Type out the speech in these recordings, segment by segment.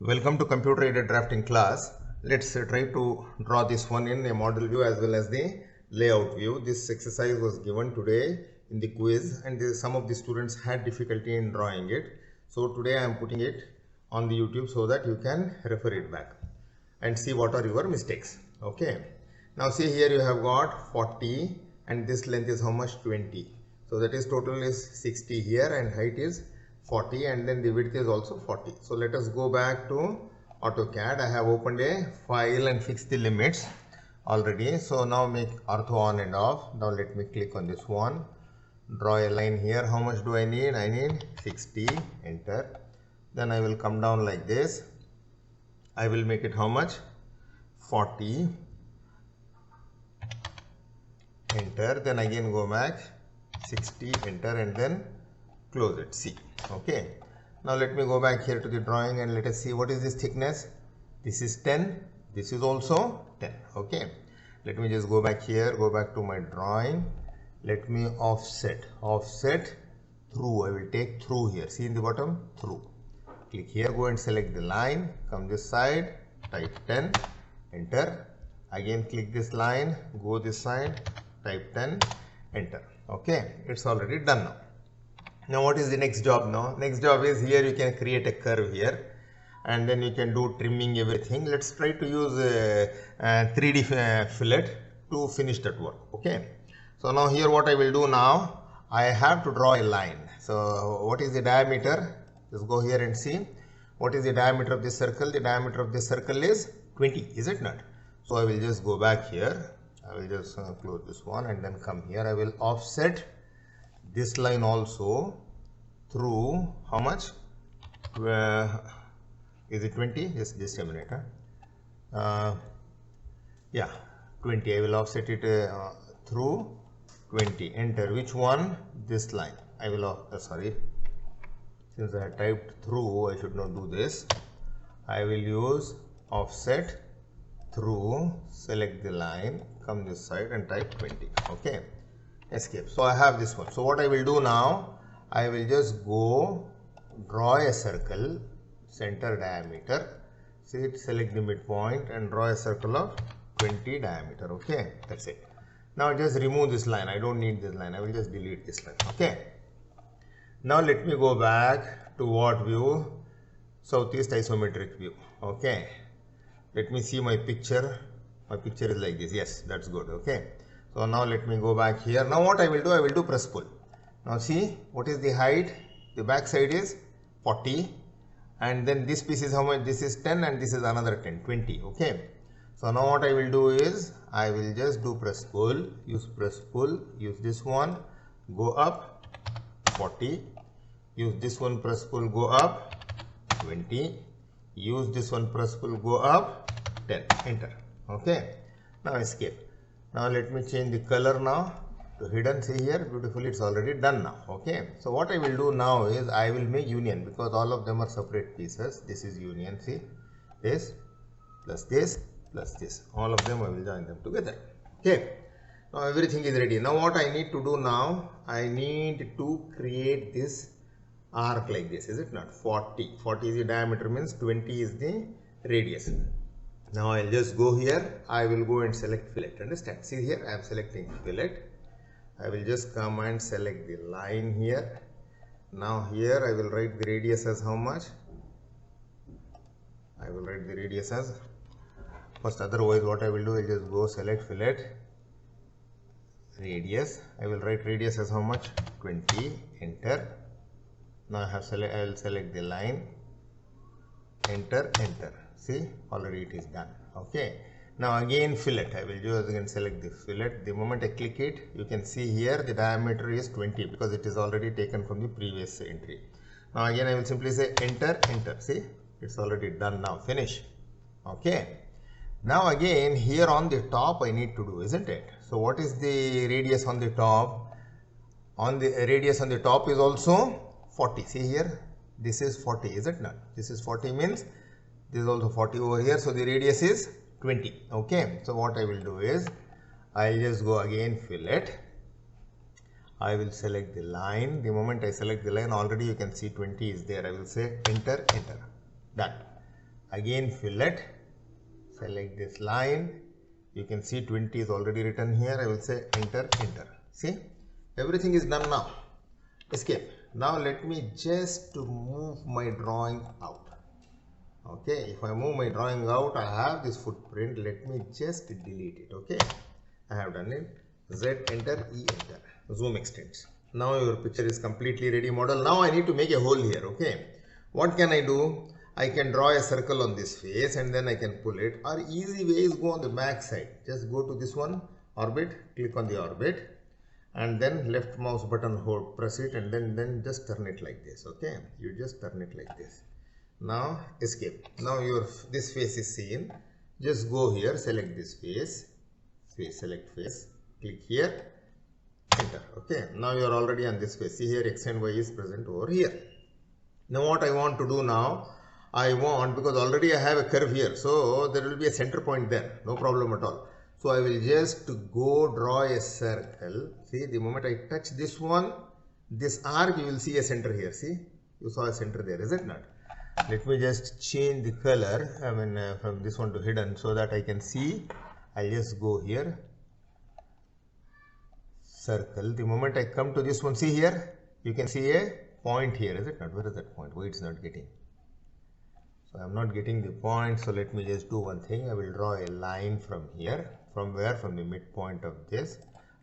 Welcome to computer aided drafting class. Let's try to draw this one in a model view as well as the layout view. This exercise was given today in the quiz and some of the students had difficulty in drawing it. So today I am putting it on the YouTube so that you can refer it back and see what are your mistakes. Okay. Now see here you have got 40 and this length is how much? 20. So that is total is 60 here and height is 40 and then the width is also 40. So let us go back to AutoCAD. I have opened a file and fixed the limits already. So now make ortho on and off. Now let me click on this one. Draw a line here. How much do I need? I need 60. Enter. Then I will come down like this. I will make it how much? 40. Enter. Then again go back. 60. Enter and then close it. See. Okay. Now let me go back here to the drawing and let us see what is this thickness. This is 10. This is also 10. Okay. Let me just go back here. Go back to my drawing. Let me offset. Offset through. I will take through here. See in the bottom? Through. Click here. Go and select the line. Come this side. Type 10. Enter. Again click this line. Go this side. Type 10. Enter. Okay. It's already done now. Now what is the next job now? Next job is here you can create a curve here and then you can do trimming everything. Let's try to use a 3D fillet to finish that work. Okay. So now here what I will do now, I have to draw a line. So what is the diameter? Just go here and see. What is the diameter of this circle? The diameter of this circle is 20, is it not? So I will just go back here. I will just close this one and then come here. I will offset this line also through how much? Is it 20? Just a minute. Yeah, 20. I will offset it through 20. Enter. Which one? This line. I will, sorry. Since I have typed through, I should not do this. I will use offset through, select the line, come this side and type 20. Okay. Escape. So I have this one. So what I will do now, I will just go draw a circle, center diameter, see, select the midpoint and draw a circle of 20 diameter. Okay, that's it. Now just remove this line. I don't need this line. I will just delete this line. Okay. Now let me go back to what view? Southeast isometric view. Okay. Let me see my picture. My picture is like this. Yes, that's good. Okay. So now let me go back here. Now what I will do? I will do press pull. Now see what is the height? The back side is 40 and then this piece is how much? This is 10 and this is another 10, 20. Okay. So now what I will do is I will just do press pull, use this one, go up 40, use this one press pull, go up 20, use this one press pull, go up 10, enter. Okay. Now escape. Now let me change the color now to hidden. See here, beautifully it's already done now. Okay. So what I will do now is I will make union because all of them are separate pieces. This is union. See, this plus this plus this. All of them I will join them together. Okay. Now everything is ready. Now what I need to do now, I need to create this arc like this. Is it not? 40. 40 is the diameter, means 20 is the radius. Now I'll just go here. I will go and select fillet. Understand? See here, I am selecting fillet. I will just come and select the line here. Now here I will write the radius as how much? I will write the radius as first. Otherwise, what I will do is just go select fillet radius. I will write radius as how much? 20. Enter. Now I will select the line. Enter. Enter. See, already it is done. Okay. Now again fillet. I will just again select the fillet. The moment I click it, you can see here the diameter is 20 because it is already taken from the previous entry. Now again I will simply say enter, enter. See, it's already done now. Finish. Okay. Now again here on the top I need to do, isn't it? So what is the radius on the top? On the radius on the top is also 40. See here, this is 40, is it not? This is 40 means this is also 40 over here. So the radius is 20. Okay. So what I will do is I will just go again fillet. I will select the line. The moment I select the line, already you can see 20 is there. I will say enter, enter. Done. again fillet, select this line. You can see 20 is already written here. I will say enter, enter. See, everything is done now. Escape. Now let me just move my drawing out. Okay, if I move my drawing out, I have this footprint. Let me just delete it. Okay, I have done it. Z enter, E enter. Zoom extends. Now your picture is completely ready model. Now I need to make a hole here. Okay, what can I do? I can draw a circle on this face and then I can pull it. Or easy way is go on the back side. Just go to this one, orbit, click on the orbit, and then left mouse button hold, press it, and then just turn it like this. Okay, you just turn it like this. Now escape. Now this face is seen. Just go here, select this face, select face, click here, enter. Okay, now you are already on this face. See here, X and Y is present over here. Now what I want to do now, because already I have a curve here, so there will be a center point there, no problem at all. So I will just go draw a circle. See, the moment I touch this one, this arc, you will see a center here. See, you saw a center there, is it not? Let me just change the color, from this one to hidden, so that I can see. I'll just go here, circle. The moment I come to this one, see here, you can see a point here, is it not? Where is that point? Why it's not getting? So I'm not getting the point, so let me just do one thing. I will draw a line from here. From where? From the midpoint of this.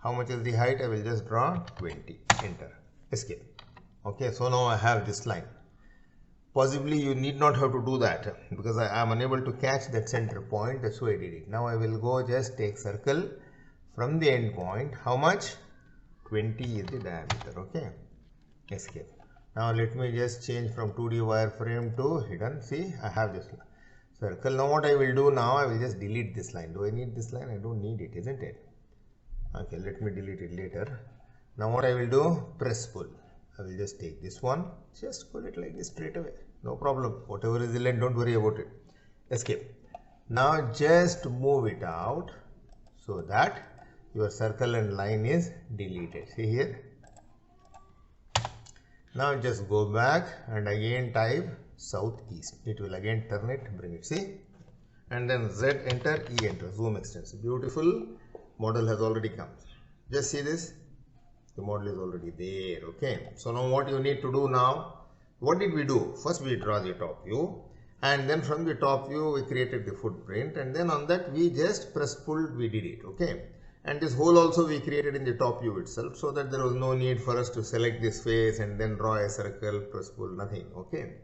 How much is the height? I will just draw 20. Enter. Escape. Okay, so now I have this line. Possibly you need not have to do that because I am unable to catch that center point. That's why I did it. Now I will go just take circle from the end point. How much? 20 is the diameter. Okay. Escape. Now let me just change from 2D wireframe to hidden. See, I have this circle. Now what I will do now, I will just delete this line. Do I need this line? I don't need it, isn't it? Okay, let me delete it later. Now what I will do, press pull. I will just take this one, just pull it like this straight away. No problem. Whatever is the length, don't worry about it. Escape. Now just move it out so that your circle and line is deleted. See here. Now just go back and again type southeast. It will again turn it, bring it. See? And then Z enter, E enter. Zoom extends. Beautiful model has already come. Just see this. The model is already there. Okay. So now what you need to do now? What did we do? First we draw the top view. And then from the top view we created the footprint. And then on that we just press pulled. We did it. Okay. And this hole also we created in the top view itself, so that there was no need for us to select this face and then draw a circle, press pull, nothing. Okay.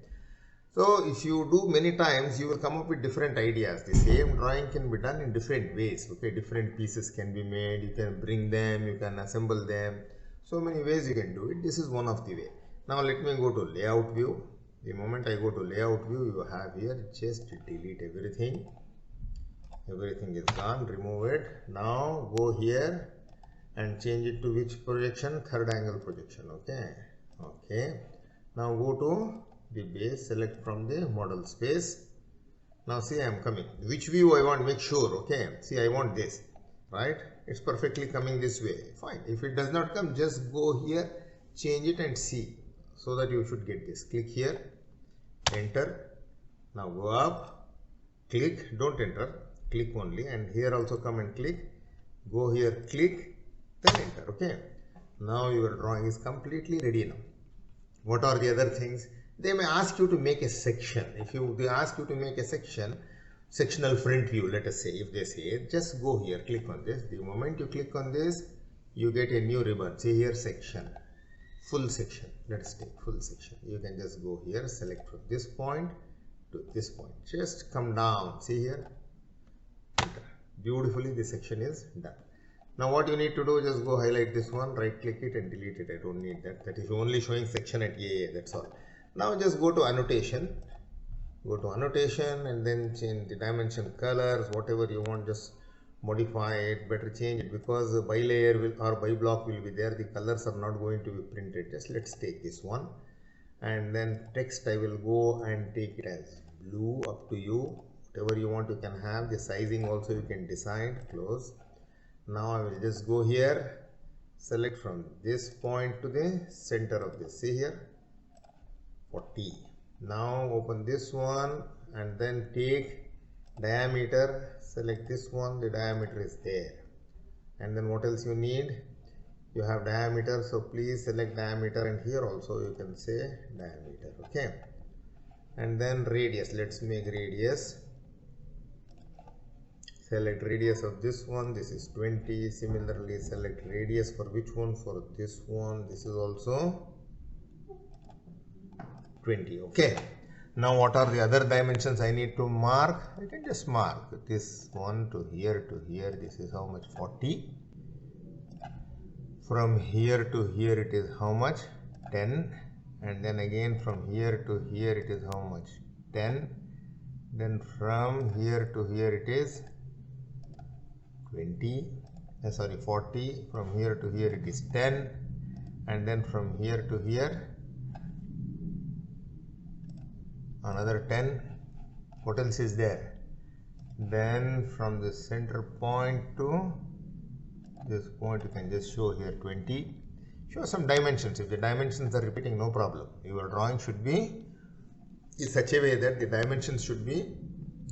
So if you do many times, you will come up with different ideas. The same drawing can be done in different ways. Okay. Different pieces can be made. You can bring them, you can assemble them. So many ways you can do it. This is one of the way. Now let me go to layout view. The moment I go to layout view, you have here, just delete everything. Everything is gone, remove it. Now go here and change it to which projection? Third angle projection. Okay. Okay. Now go to the base, select from the model space. Now see, I am coming. Which view I want? Make sure. Okay. See, I want this. Right? It's perfectly coming this way. Fine. If it does not come, just go here, change it and see. So that you should get this. Click here. Enter. Now go up. Click. Don't enter. Click only, and here also come and click. Go here, click, then enter. Okay. Now your drawing is completely ready now. What are the other things? They may ask you to make a section. If they ask you to make a section, sectional front view, let us say, if they say, just go here, click on this. The moment you click on this, you get a new ribbon. See here, section, full section. Let us take full section. You can just go here, select from this point to this point. Just come down. See here. Beautifully the section is done. Now what you need to do, just go highlight this one, right click it and delete it. I don't need that. That is only showing section at AA, that's all. Now just go to annotation. Go to annotation and then change the dimension, colors, whatever you want, just modify it, better change it, because by layer will or by block will be there. The colors are not going to be printed. Just let's take this one, and then text I will go and take it as blue, up to you. Whatever you want you can have. The sizing also you can decide. Close. Now I will just go here, select from this point to the center of this. See here, 40. Now open this one and then take diameter, select this one, the diameter is there. And then what else you need? You have diameter, so please select diameter, and here also you can say diameter. Okay, and then radius, let's make radius. Select radius of this one, this is 20. Similarly select radius for which one? For this one, this is also 20. Okay, now what are the other dimensions I need to mark? I can just mark this one to here to here. This is how much? 40. From here to here it is how much? 10. And then again from here to here it is how much? 10. Then from here to here it is 40. From here to here it is 10. And then from here to here another 10. What else is there? Then from the center point to this point you can just show here 20. Show some dimensions. If the dimensions are repeating, no problem. Your drawing should be in such a way that the dimensions should be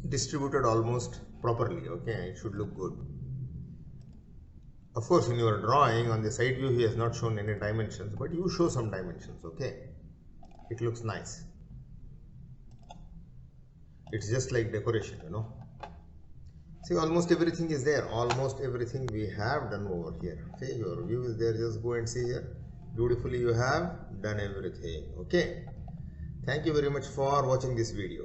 distributed almost properly. Okay, it should look good. Of course, in your drawing on the side view he has not shown any dimensions, but you show some dimensions. Okay, it looks nice. It's just like decoration, you know. See, almost everything is there. Almost everything we have done over here. Okay, your view is there. Just go and see here. Beautifully you have done everything. Okay. Thank you very much for watching this video.